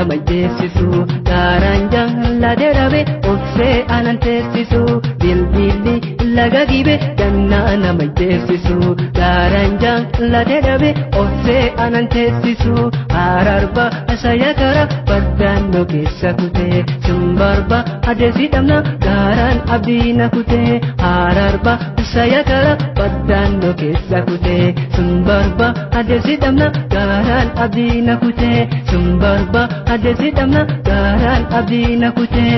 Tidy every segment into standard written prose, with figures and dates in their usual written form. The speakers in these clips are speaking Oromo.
nama jeesisu gaaraan jaalladhe dhabe obsee anan teessisu bilbilli laga gibe gannaa nama jeesisu gaaraan jaalladhe dhabe obsee anan teessisu ararba sayakara baddaannoo keessa kutee simbarba adeesi dhabna gaaraan abdiina kutee ararba sayakara baddaannoo keessa kutee simbarba adeesi dhabna gaaraan abdiina kutee simbarba adeesi dhabna gaaraan abdiina kutee.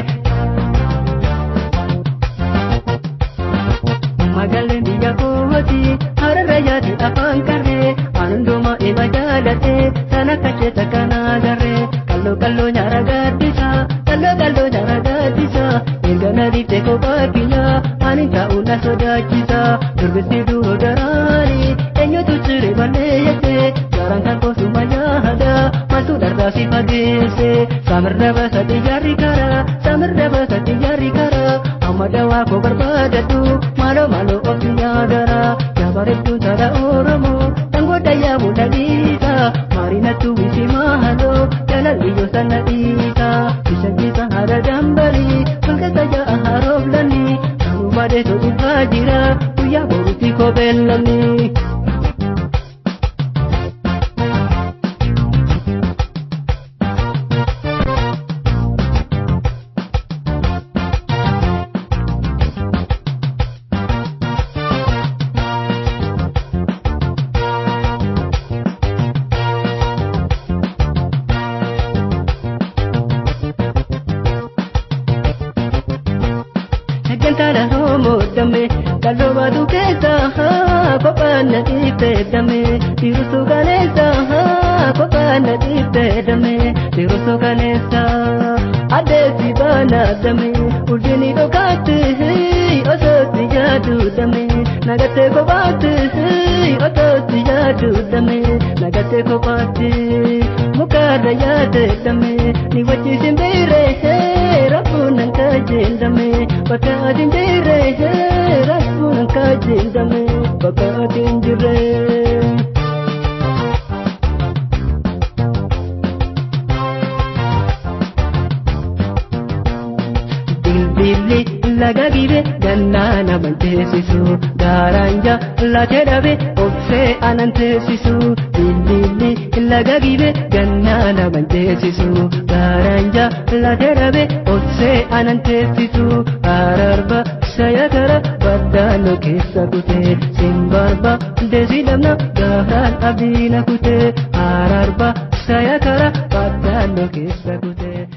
Magaleen biyya kooti hararra yaadi afaan qarree anunduma eba jaalate sana kacheeta kana agarree kalloo nyaara gaaddisa kalloo nyaara gaaddisa eegana dhiibte kophaa kiyya ani ta'uu na sodaachisa durbisi duroo daraani eenyutu siree ballee jette gaaraan kan koosuma yaada maaltu dharraa si fageesse samirra basati yaarri karaa amma dawaa koo barbaadadhu maaloo ofi yaadara jabareedduun taadha Oromoo tangoota yaamu dhadhiisa maarinattu wisi maaloo jaalalliyyoo sana dhiisa bishaanjisa haadha dambalii falkata ja'a harooflanni kanuma deetoo dhufaa jira guyyaa boruutti kobeellamni. Gantala homo dame kallo badu kesa kopana ipe dame tirusu ganesa kopana ipe dame tirusu ganesa adesi bana dame ujini dokate osoti jadu dame nagate kopate osoti jadu dame nagate kopate mukada yade dame ni wachi simbire rapunan kajindame bakadin jire rapunan kajindame bakadin jire. Bilbilli laga gibe gannaa nama teessisu gaaraan jaalladhe dhabe obsee anan teessisu bilbilli laga gibe gannaa nama teessisu gaaraan jaalladhe dhabe obsee anan teessisu ararba sayakara baddaannoo keessa kutee simbarba deesi dhabna gaaraan abdiina kutee ararba sayakara baddaannoo keessa kutee.